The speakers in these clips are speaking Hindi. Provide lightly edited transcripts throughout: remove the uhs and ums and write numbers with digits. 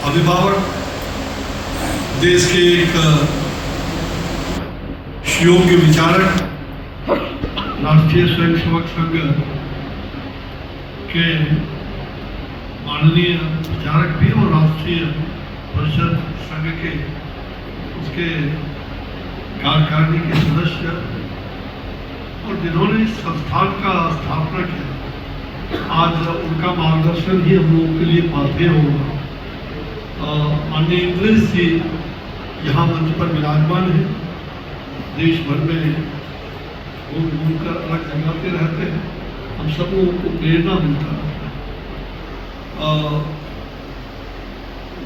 अभिभावक, देश के एक योग्य विचारक, राष्ट्रीय स्वयंसेवक संघ के माननीय विचारक भी और राष्ट्रीय परिषद संघ के उसके कार्यकारिणी के सदस्य और जिन्होंने इस संस्थान का स्थापना किया, आज उनका मार्गदर्शन ही हम लोगों के लिए पाथेय होगा। माननीय इंद्रेश जी यहाँ मंच पर विराजमान है, देश भर में घूम घूम कर अलग जगह पे रहते हैं, हम सब लोगों को प्रेरणा मिलता है।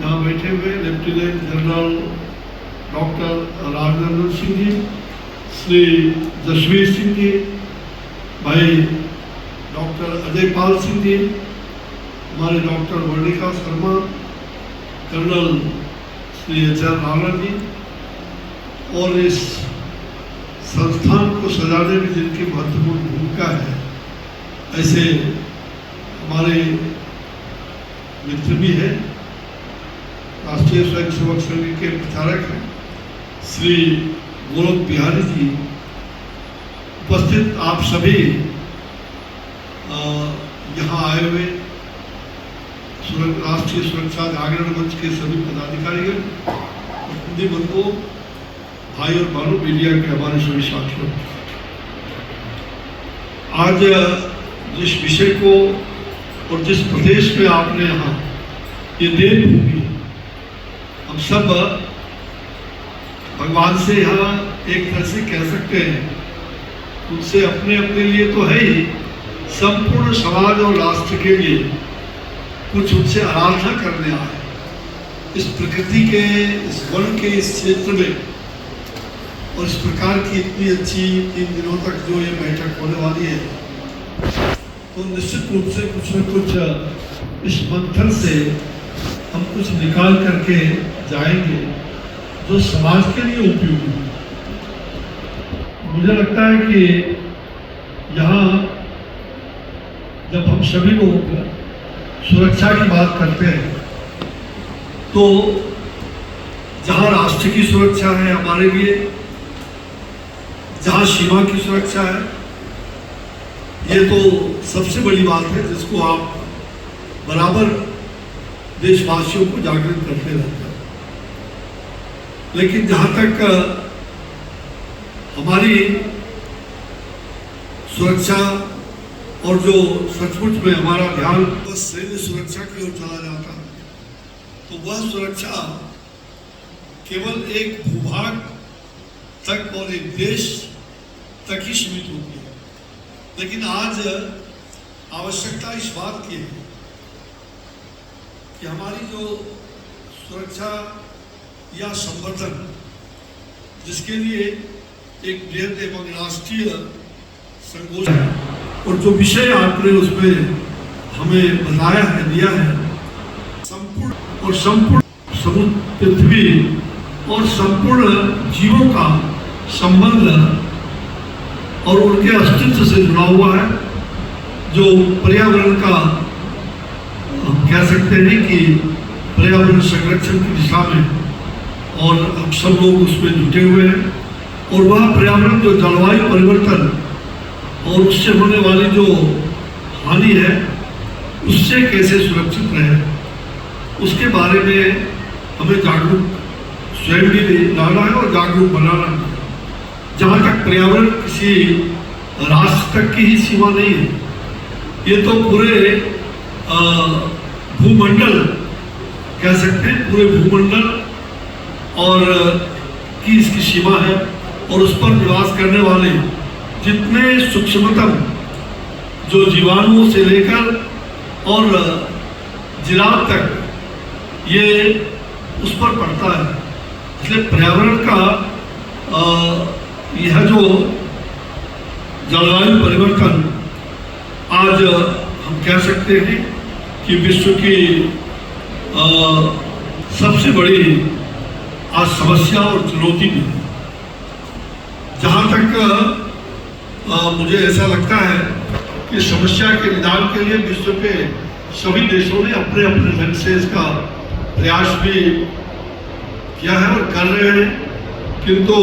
यहाँ बैठे हुए lieutenant general doctor Rajnandan Singh ji, Shri Jasvir Singh ji, भाई डॉक्टर अजय पाल सिंह जी, हमारे doctor Varnika Sharma, colonel Shri H R. Rana ji, और इस संस्थान को सजाने में जिनकी महत्वपूर्ण भूमिका है, ऐसे हमारे मित्र भी हैं, राष्ट्रीय स्वयंसेवक संघ के प्रचारक हैं श्री गोलक बिहारी जी, उपस्थित आप सभी यहाँ आए हुए राष्ट्रीय सुरक्षा जागरण मंच के सभी पदाधिकारीगण, हिंदी बंधुओं, भाई और बहनों, मीडिया के हमारे सभी साथियों, आज जिस विषय को और जिस प्रदेश में आपने यहाँ ये देवभूमि, हम सब भगवान से यहाँ एक तरह से कह सकते हैं, उनसे अपने अपने लिए तो है ही, संपूर्ण समाज और राष्ट्र के लिए कुछ उनसे आराधना करने आए। इस प्रकृति के, इस वन के, इस क्षेत्र में, और इस प्रकार की इतनी अच्छी 3 दिनों तक जो ये बैठक होने वाली है, तो निश्चित रूप से कुछ न कुछ इस मंथन से हम कुछ निकाल करके जाएंगे जो समाज के लिए उपयोगी है। मुझे लगता है कि यहाँ जब हम सभी लोग सुरक्षा की बात करते हैं, तो जहाँ राष्ट्र की सुरक्षा है हमारे लिए, जहाँ सीमा की सुरक्षा है, ये तो सबसे बड़ी बात है जिसको आप बराबर देशवासियों को जागृत करते रहते हैं। लेकिन जहाँ तक हमारी सुरक्षा और जो सचमुच में हमारा ध्यान बस सैन्य सुरक्षा की ओर चला जाता है, तो वह सुरक्षा केवल एक भूभाग तक और एक देश तक ही सीमित होती है। लेकिन आज आवश्यकता इस बात की है कि हमारी जो सुरक्षा या संवर्धन, जिसके लिए एक बृहद एवं राष्ट्रीय संगोष्ठी है, और जो विषय आपने उसमें हमें बताया है, दिया है, संपूर्ण समुद्र, पृथ्वी और संपूर्ण जीवों का संबंध और उनके अस्तित्व से जुड़ा हुआ है, जो पर्यावरण का हम कह सकते हैं कि पर्यावरण संरक्षण की दिशा में, और हम सब लोग उसमें जुटे हुए हैं। और वह पर्यावरण जो जलवायु परिवर्तन और उससे होने वाली जो हानि है, उससे कैसे सुरक्षित रहे, उसके बारे में हमें जागरूक स्वयं भी रहना है और जागरूक बनाना है। जहाँ तक पर्यावरण किसी राष्ट्र तक की ही सीमा नहीं है, ये तो पूरे भूमंडल कह सकते हैं, पूरे भूमंडल और की इसकी सीमा है, और उस पर निवास करने वाले जितने सूक्ष्मतम जो जीवाणुओं से लेकर और जिराफ तक, ये उस पर पड़ता है। इसलिए पर्यावरण का यह जो जलवायु परिवर्तन, आज हम कह सकते हैं कि विश्व की सबसे बड़ी आज समस्या और चुनौती भी है। जहाँ तक मुझे ऐसा लगता है कि समस्या के निदान के लिए विश्व के सभी देशों ने अपने अपने ढंग से इसका प्रयास भी किया है और कर रहे हैं, किंतु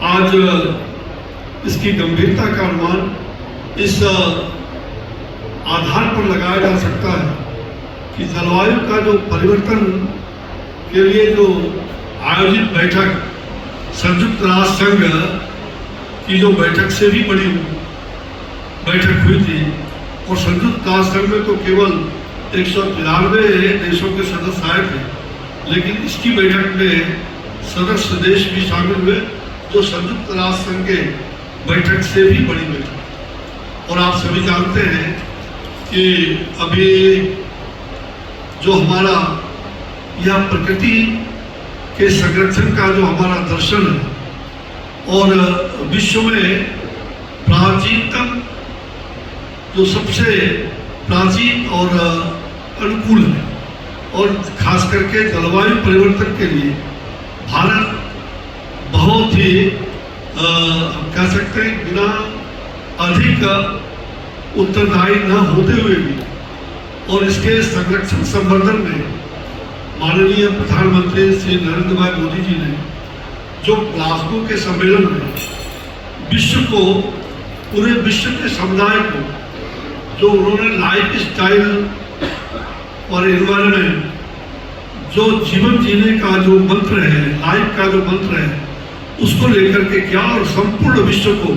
आज इसकी गंभीरता का अनुमान इस आधार पर लगाया जा सकता है कि जलवायु का जो परिवर्तन के लिए जो आयोजित बैठक संयुक्त राष्ट्र संघ की जो बैठक से भी बड़ी बैठक हुई थी, और संयुक्त राष्ट्र संघ में तो केवल 193 देशों के सदस्य आए थे, लेकिन इसकी बैठक में सदस्य देश भी शामिल हुए, जो संयुक्त राष्ट्र संघ के बैठक से भी बड़ी बैठक। और आप सभी जानते हैं कि अभी जो हमारा यह प्रकृति के संरक्षण का जो हमारा दर्शन है और विश्व में प्राचीनतम जो सबसे प्राचीन और अनुकूल है, और खास करके जलवायु परिवर्तन के लिए भारत बहुत ही हम कह सकते हैं बिना अधिक उत्तरदायी न होते हुए भी, और इसके संरक्षण संवर्धन में माननीय प्रधानमंत्री श्री नरेंद्र भाई मोदी जी ने जो ग्लासगो के सम्मेलन में विश्व को, पूरे विश्व के समुदाय को जो उन्होंने लाइफ स्टाइल और एनवायरनमेंट, जो जीवन जीने का जो मंत्र है, लाइफ का जो मंत्र है, उसको लेकर के क्या, और संपूर्ण विश्व को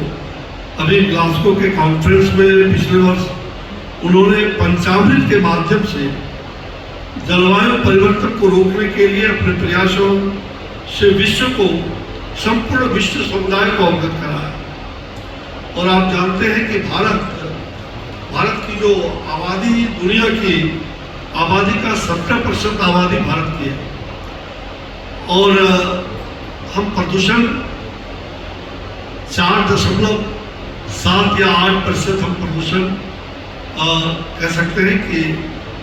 अभी ग्लासगो के कॉन्फ्रेंस में पिछले वर्ष उन्होंने पंचामृत के माध्यम से जलवायु परिवर्तन को रोकने के लिए अपने प्रयासों से विश्व को, संपूर्ण विश्व समुदाय को अवगत कराया। और आप जानते हैं कि भारत की जो आबादी, दुनिया की आबादी का 70% आबादी भारत की है, और हम प्रदूषण 4.7 या 8% हम प्रदूषण कह सकते हैं कि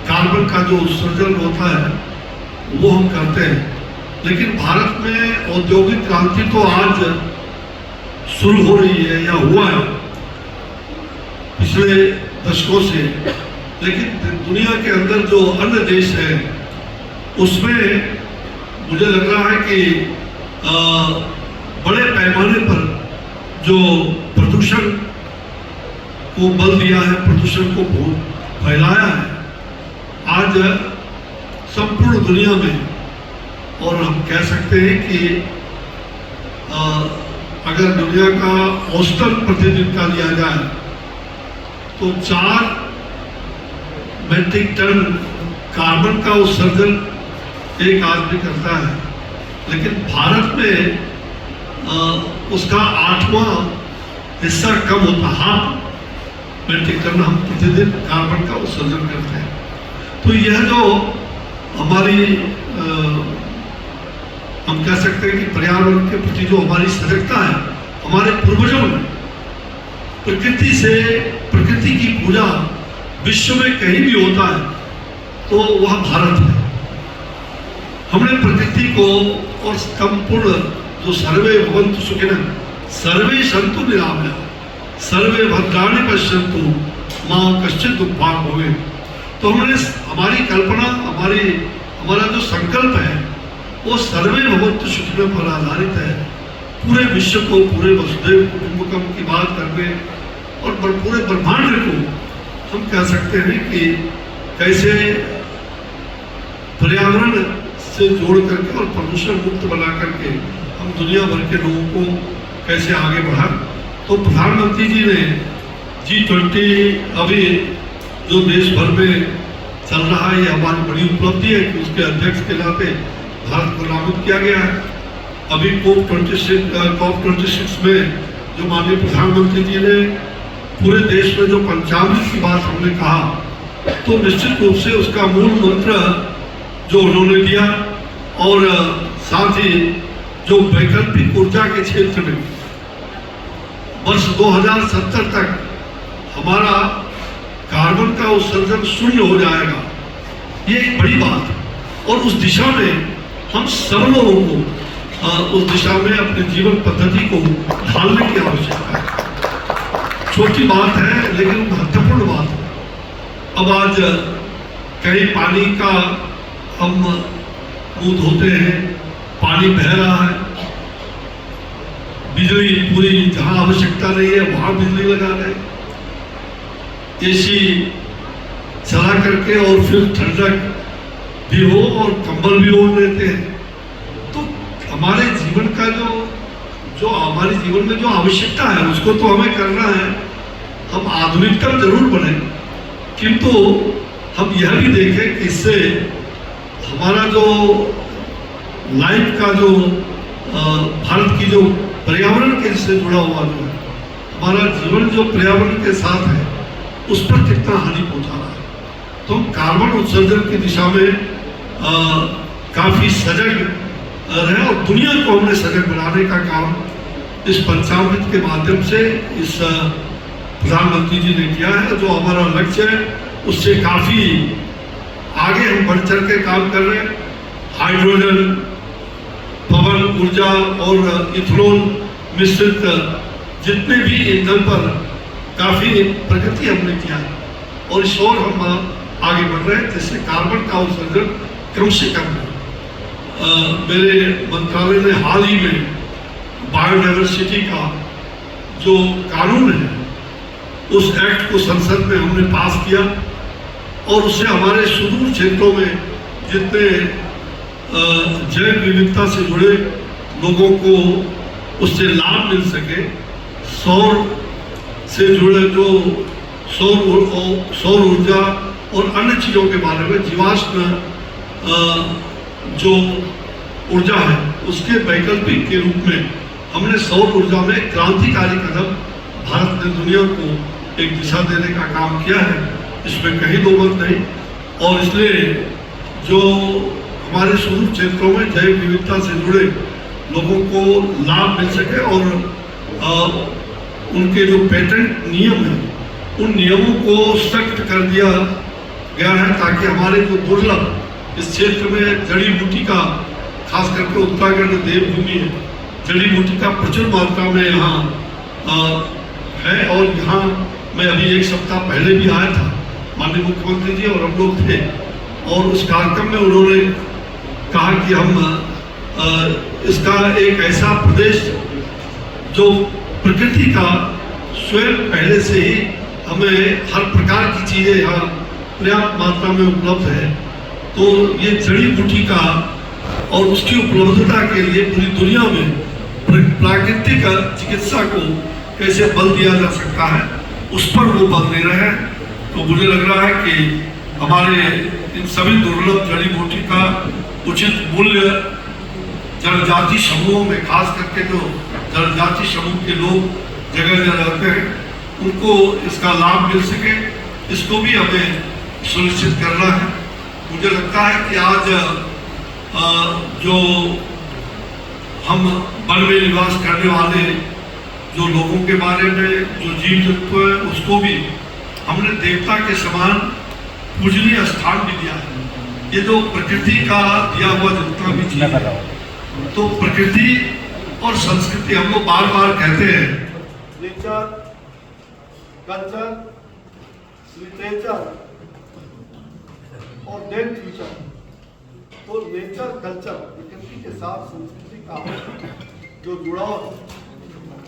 कार्बन का जो उत्सर्जन होता है वो हम करते हैं। लेकिन भारत में औद्योगिक क्रांति तो आज शुरू हो रही है या हुआ है पिछले दशकों से, लेकिन दुनिया के अंदर जो अन्य देश है उसमें मुझे लग रहा है कि बड़े पैमाने पर जो प्रदूषण को बल दिया है, प्रदूषण को फैलाया है आज संपूर्ण दुनिया में। और हम कह सकते हैं कि अगर दुनिया का औसतन प्रतिदिन का लिया जाए तो 4 मीट्रिक टन कार्बन का उत्सर्जन एक आदमी करता है, लेकिन भारत में उसका 8वां हिस्सा कम होता, 1/2 मीट्रिक टन हम प्रतिदिन कार्बन का उत्सर्जन करते हैं। तो यह जो हमारी हम कह सकते हैं कि पर्यावरण के प्रति जो हमारी सजगता है, हमारे पूर्वजों ने प्रकृति की पूजा विश्व में कहीं भी होता है तो वह भारत है। हमने प्रकृति को और संपूर्ण जो सर्वे भवन्तु सुखिनः सर्वे सन्तु निरामयाः सर्वे भद्राणि पश्यन्तु मां कश्चित् दुःखभाग् भवेत्। तो हमने हमारी कल्पना, हमारा जो संकल्प है वो सर्वे भवन्तु सुखिनः पर आधारित है। पूरे विश्व को, पूरे वसुधैव कुटुंबकम की बात करके और पूरे ब्रह्मांड को हम कह सकते हैं कि कैसे पर्यावरण से जोड़ करके और प्रदूषण मुक्त बना करके हम दुनिया भर के लोगों को कैसे आगे बढ़ा। तो प्रधानमंत्री जी ने G20 अभी जो देश भर में चल रहा है, ये हमारी बड़ी उपलब्धि है कि उसके अध्यक्ष के नाते भारत को नामित किया गया है। अभी COP26 में जो माननीय प्रधानमंत्री जी ने पूरे देश में जो पंचामृत की बात हमने कहा, तो निश्चित रूप से उसका मूल मंत्र जो उन्होंने दिया, और साथ ही जो वैकल्पिक ऊर्जा के क्षेत्र में वर्ष 2070 तक हमारा कार्बन का उत्सर्जन 0 हो जाएगा, ये एक बड़ी बात है। और उस दिशा में हम सब लोगों को उस दिशा में अपने जीवन पद्धति को ढालने की आवश्यकता है। छोटी बात है लेकिन महत्वपूर्ण बात है। अब आज कहीं पानी का हम मुंह धोते हैं, पानी बह रहा है, बिजली पूरी जहां आवश्यकता नहीं है वहां बिजली लगा रहे, एसी चला करके और फिर ठंडक भी हो और कंबल भी ओढ़ लेते हैं। तो हमारे जीवन का जो हमारे जीवन में जो आवश्यकता है उसको तो हमें करना है, हम आधुनिकतम जरूर बने, किंतु हम यह भी देखें कि इससे हमारा जो लाइफ का जो भारत की जो पर्यावरण के से जुड़ा हुआ जो है हमारा जीवन जो पर्यावरण के साथ है उस पर कितना हानि पहुंचा रहा है। तो हम कार्बन उत्सर्जन की दिशा में काफी सजग रहे और दुनिया को हमने सजग बनाने का काम इस पंचामृत के माध्यम से इस प्रधानमंत्री जी ने किया है। जो हमारा लक्ष्य है उससे काफी आगे हम बढ़ चढ़ के काम कर रहे हैं। हाइड्रोजन, पवन ऊर्जा और इथेनॉल मिश्रित जितने भी ईंधन पर काफी प्रगति हमने किया है और इस ओर हम आगे बढ़ रहे हैं, जिससे कार्बन का उत्सर्जन कम से कम है। मेरे मंत्रालय ने हाल ही में बायोडाइवर्सिटी का जो कानून है उस एक्ट को संसद में हमने पास किया और उससे हमारे सुदूर क्षेत्रों में जितने जैव विविधता से जुड़े लोगों को उससे लाभ मिल सके, सौर से जुड़े जो सौर ऊर्जा और अन्य चीज़ों के बारे में जीवाश्म जो ऊर्जा है उसके वैकल्पिक के रूप में हमने सौर ऊर्जा में क्रांतिकारी कदम भारत ने दुनिया को एक दिशा देने का काम किया है, इसमें कहीं दो मत नहीं। और इसलिए जो हमारे सुदूर क्षेत्रों में जैव विविधता से जुड़े लोगों को लाभ मिल सके और उनके जो पेटेंट नियम हैं उन नियमों को सख्त कर दिया गया है ताकि हमारे जो दुर्लभ इस क्षेत्र में जड़ी बूटी का, खास करके उत्तराखंड देवभूमि है, जड़ी बूटी का प्रचुर मात्रा में यहाँ है। और यहाँ मैं अभी एक सप्ताह पहले भी आया था, माननीय मुख्यमंत्री जी और हम लोग थे और उस कार्यक्रम में उन्होंने कहा कि हम इसका एक ऐसा प्रदेश जो प्रकृति का स्वयं पहले से ही हमें हर प्रकार की चीज़ें यहाँ पर्याप्त मात्रा में उपलब्ध है, तो ये जड़ी बूटी का और उसकी उपलब्धता के लिए पूरी दुनिया में प्राकृतिक चिकित्सा को कैसे बल दिया जा सकता है उस पर वो बल दे रहे हैं। तो मुझे लग रहा है कि हमारे इन सभी दुर्लभ जड़ी बूटी का उचित मूल्य जनजाति समूहों में, खास करके जो जनजाति समूह के लोग जगह जगह रहते हैं उनको इसका लाभ मिल सके, इसको भी हमें सुनिश्चित करना है। मुझे लगता है कि आज जो हम वन में निवास करने वाले जो लोगों के बारे में, जो जीव जंतु है, उसको भी हमने देवता के समान पूजनीय स्थान भी दिया है। ये जो प्रकृति का दिया हुआ जितना भी चीज है, तो प्रकृति और संस्कृति हम लोग बार बार कहते हैं नेचर, कल्चर, लिटरेचर और देन फ्यूचर। तो नेचर, कल्चर, प्रकृति के साथ संस्कृति का जो जुड़ाव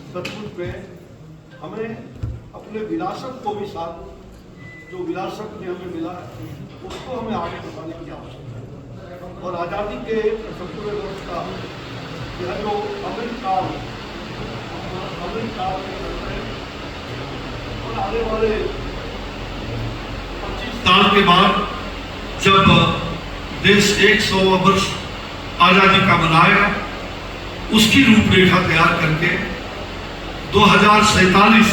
सचमुच में हमें अपने विरासत को भी साथ, जो विरासत में हमें मिला है उसको हमें आगे बढ़ाने की आवश्यकता है। और आज़ादी के 75वें वर्ष का यह जो अमृतकाल और आने वाले 25 साल के बाद जब देश 100वां वर्ष आज़ादी का मनाएगा, उसकी रूपरेखा तैयार करके 2047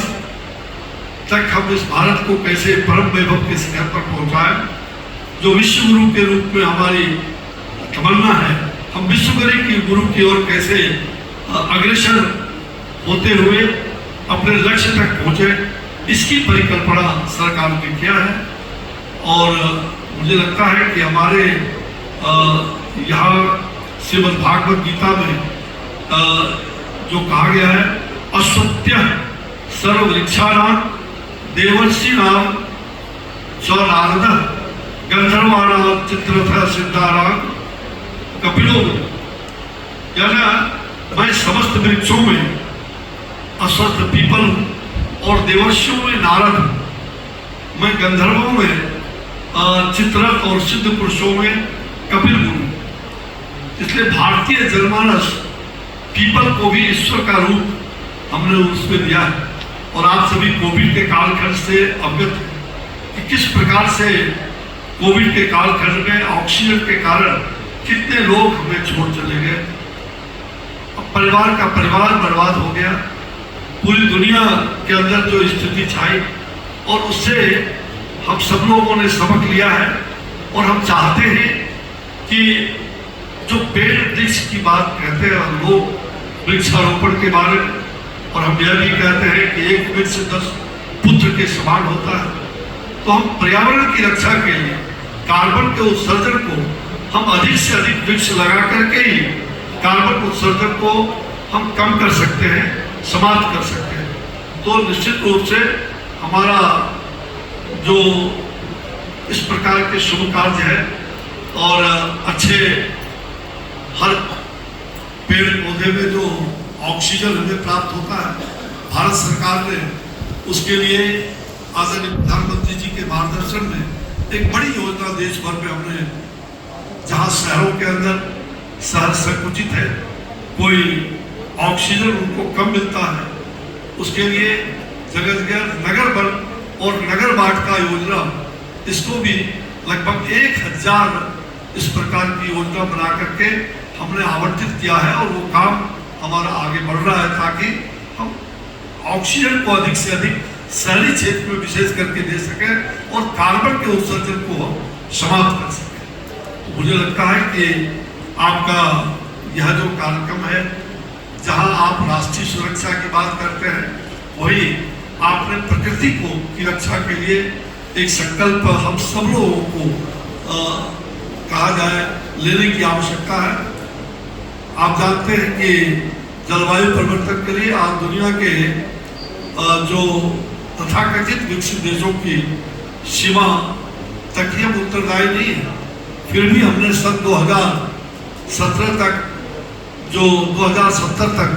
तक हम इस भारत को कैसे परम वैभव के शिखर पर पहुंचाएं, जो विश्व गुरु के रूप में हमारी तमन्ना है, हम विश्व गुरु की ओर कैसे अग्रसर होते हुए अपने लक्ष्य तक पहुंचे, इसकी परिकल्पना सरकार ने किया है। और मुझे लगता है कि हमारे यहाँ श्रीमद् भागवत गीता में जो कहा गया है, अश्वत्य सर्ववृक्षाणां देवर्षीणां च नारदः गंधर्वाणां चित्ररथः सिद्धानां कपिलों में, यानी मैं समस्त वृक्षों में अश्वत्थ पीपल हूँ और देवर्षियों में नारद हूँ, मैं गंधर्वों में चित्ररथ और सिद्ध पुरुषों में कपिल हूँ। इसलिए भारतीय जनमानस पीपल को भी ईश्वर का रूप हमने उसमें दिया है। और आप सभी कोविड के कालखंड से अवगत हैं कि किस प्रकार से कोविड के कालखंड में ऑक्सीजन के कारण कितने लोग हमें छोड़ चले गए। अब परिवार का परिवार बर्बाद हो गया, पूरी दुनिया के अंदर जो स्थिति छाई, और उससे हम सब लोगों ने सबक लिया है। और हम चाहते हैं कि जो पेड़ वृक्ष की बात कहते हैं लोग वृक्षारोपण के बारे में, और हम यह भी कहते हैं कि एक वृक्ष 10 पुत्र के समान होता है, तो हम पर्यावरण की रक्षा के लिए कार्बन के उत्सर्जन को हम अधिक से अधिक वृक्ष लगा करके ही कार्बन उत्सर्जन को हम कम कर सकते हैं, समाप्त कर सकते हैं। तो निश्चित रूप से हमारा जो इस प्रकार के शुभ कार्य है और अच्छे हर पेड़ पौधे में जो ऑक्सीजन हमें प्राप्त होता है, भारत सरकार ने उसके लिए आदरणीय प्रधानमंत्री जी के मार्गदर्शन में एक बड़ी योजना देश भर में हमने, जहां शहरों के अंदर शहर संकुचित है, कोई ऑक्सीजन उनको कम मिलता है, उसके लिए जगह जगह नगर वन और नगर वार्ड का योजना, इसको भी लगभग 1000 इस प्रकार की योजना बना करके हमने आवंटित किया है। और वो काम हमारा आगे बढ़ रहा है ताकि हम ऑक्सीजन को अधिक से अधिक शहरी क्षेत्र में विशेष करके दे सकें और कार्बन के उत्सर्जन को हम समाप्त कर सकें। तो मुझे लगता है कि आपका यह जो कार्यक्रम है, जहां आप राष्ट्रीय सुरक्षा की बात करते हैं, वही आपने प्रकृति को की रक्षा के लिए एक संकल्प हम सब लोगों को कहा जाए लेने की आवश्यकता है। आप जानते हैं कि जलवायु परिवर्तन के लिए आज दुनिया के जो तथाकथित विकसित देशों की सीमा तक ही हम उत्तरदायी नहीं है, फिर भी हमने सन 2017 तक जो 2070 तक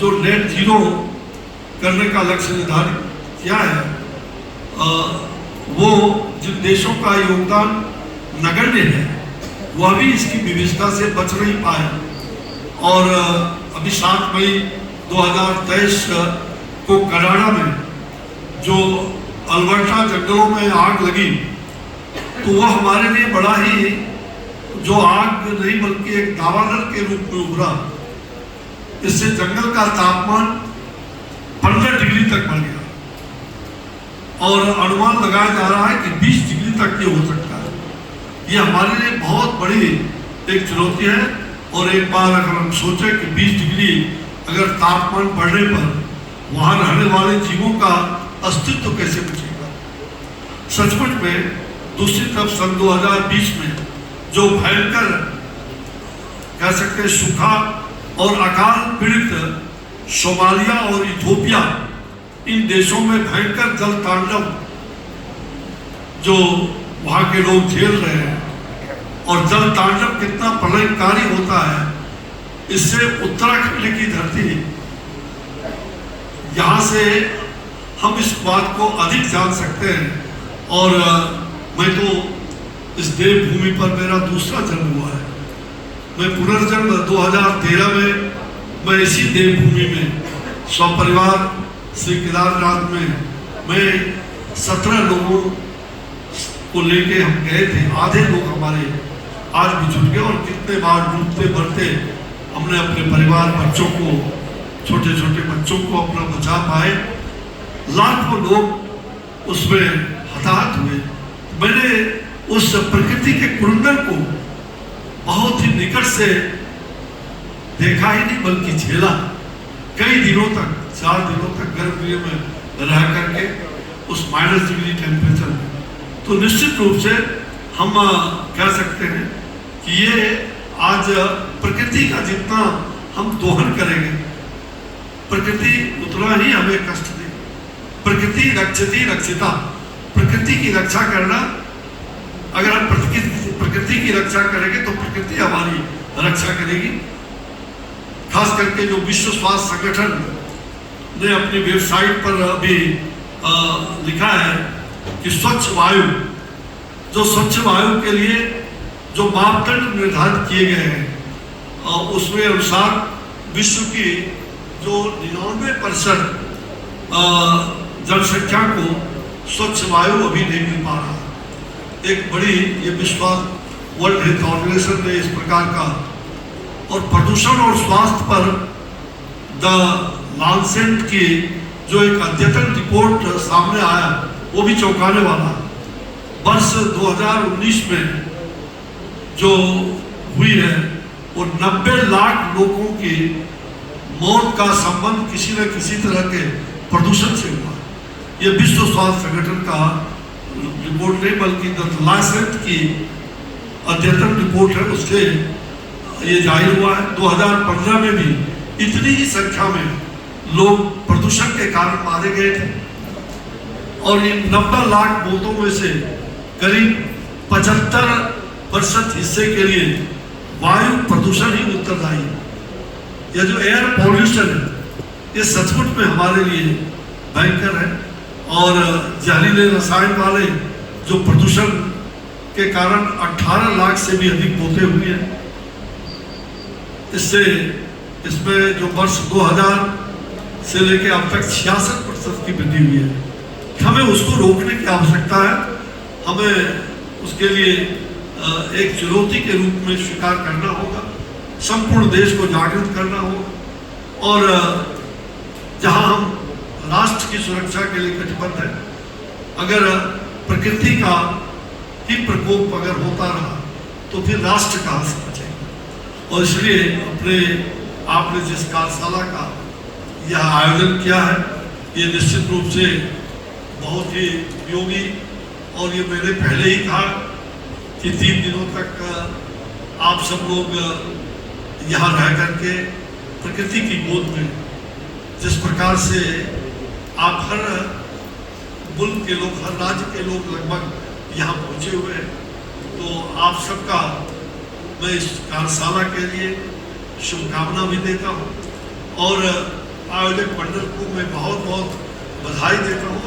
जो नेट जीरो करने का लक्ष्य निर्धारित किया है, वो जिन देशों का योगदान नगण्य है, वह भी इसकी विविधता से बच नहीं पाए। और अभी 7 मई 2023 को कनाडा में जो अल्बर्टा जंगलों में आग लगी, तो वह हमारे लिए बड़ा ही, जो आग नहीं बल्कि एक दावानल के रूप में उभरा। इससे जंगल का तापमान 15 डिग्री तक बढ़ गया और अनुमान लगाया जा रहा है कि 20 डिग्री तक ये हो सकता है। ये हमारे लिए बहुत बड़ी एक चुनौती है। और एक बार अगर हम सोचें कि 20 डिग्री अगर तापमान बढ़ने पर वहाँ रहने वाले जीवों का अस्तित्व कैसे बचेगा। सचमुच में दूसरी तरफ सन 2020 में जो भयंकर कह सकते सूखा और अकाल पीड़ित सोमालिया और इथोपिया, इन देशों में भयंकर जल तांडव जो वहाँ के लोग झेल रहे हैं, और जल तांडव कितना प्रलयकारी होता है, इससे उत्तराखंड की धरती, यहाँ से हम इस बात को अधिक जान सकते हैं। और मैं तो इस देवभूमि पर मेरा दूसरा जन्म हुआ है। मैं पुनर्जन्म 2013 में मैं इसी देवभूमि में स्वपरिवार श्री केदारनाथ में मैं 17 लोगों को लेके हम गए थे। आधे लोग हमारे आज भी छूट गए, और कितने बार डूबते भरते हमने अपने परिवार बच्चों को, छोटे छोटे बच्चों को अपना बचा पाए। लाखों लोग उसमें हताहत हुए। मैंने उस प्रकृति के कुरुंदर को बहुत ही निकट से देखा ही नहीं बल्कि झेला। कई दिनों तक, 4 दिनों तक गर्म में रह करके उस -, डिग्री टेम्परेचर में। तो निश्चित रूप से हम कह सकते हैं कि ये आज प्रकृति का जितना हम दोहन करेंगे, प्रकृति उतना ही हमें कष्ट देगी। प्रकृति रक्षति रक्षिता, प्रकृति की रक्षा करना, अगर हम प्रकृति की रक्षा करेंगे तो प्रकृति हमारी रक्षा करेगी। खास करके जो विश्व स्वास्थ्य संगठन ने अपनी वेबसाइट पर अभी लिखा है कि स्वच्छ वायु, जो स्वच्छ वायु के लिए जो मापदंड निर्धारित किए गए हैं उसमें अनुसार विश्व की जो 99% जनसंख्या को स्वच्छ वायु अभी नहीं मिल पा रहा। एक बड़ी ये विश्व वर्ल्ड हेल्थ ऑर्गेनाइजेशन ने इस प्रकार का, और प्रदूषण और स्वास्थ्य पर द लांसेट की जो एक अद्यतन रिपोर्ट सामने आया वो भी चौंकाने वाला। वर्ष 2019 में जो हुई है वो 90 लाख लोगों की मौत का संबंध किसी न किसी तरह के प्रदूषण से हुआ। ये विश्व स्वास्थ्य संगठन का रिपोर्ट नहीं बल्कि द लांसेट की अद्यतन रिपोर्ट है, उससे ये जाहिर हुआ है। 2015 में भी इतनी ही संख्या में लोग प्रदूषण के कारण मारे गए थे, और इन 90 लाख मौतों में से करीब 75% हिस्से के लिए वायु प्रदूषण ही उत्तरदायी है। यह जो एयर पॉल्यूशन है ये सचमुच में हमारे लिए भयंकर है, और जहरीले रसायन वाले जो प्रदूषण के कारण 18 लाख से भी अधिक मौतें हुई हैं। इसमें जो वर्ष 2000 से लेकर अब तक 66% की वृद्धि हुई है। हमें उसको रोकने की आवश्यकता है। हमें उसके लिए एक चुनौती के रूप में स्वीकार करना होगा, संपूर्ण देश को जागृत करना होगा, और जहां हम राष्ट्र की सुरक्षा के लिए कटिबद्ध है। अगर प्रकृति का ही प्रकोप अगर होता रहा तो फिर राष्ट्र कहाँ से बचेगा। और इसलिए आपने जिस कार्यशाला का यह आयोजन किया है ये निश्चित रूप से बहुत ही उपयोगी, और ये मैंने पहले ही कहा कि 3 दिनों तक आप सब लोग यहाँ रह करके प्रकृति की गोद में, जिस प्रकार से आप हर मुल्क के लोग, हर राज्य के लोग लगभग यहाँ पहुँचे हुए हैं, तो आप सबका मैं इस कार्यशाला के लिए शुभकामना भी देता हूँ, और आयोजक मंडल को मैं बहुत बहुत बधाई देता हूँ।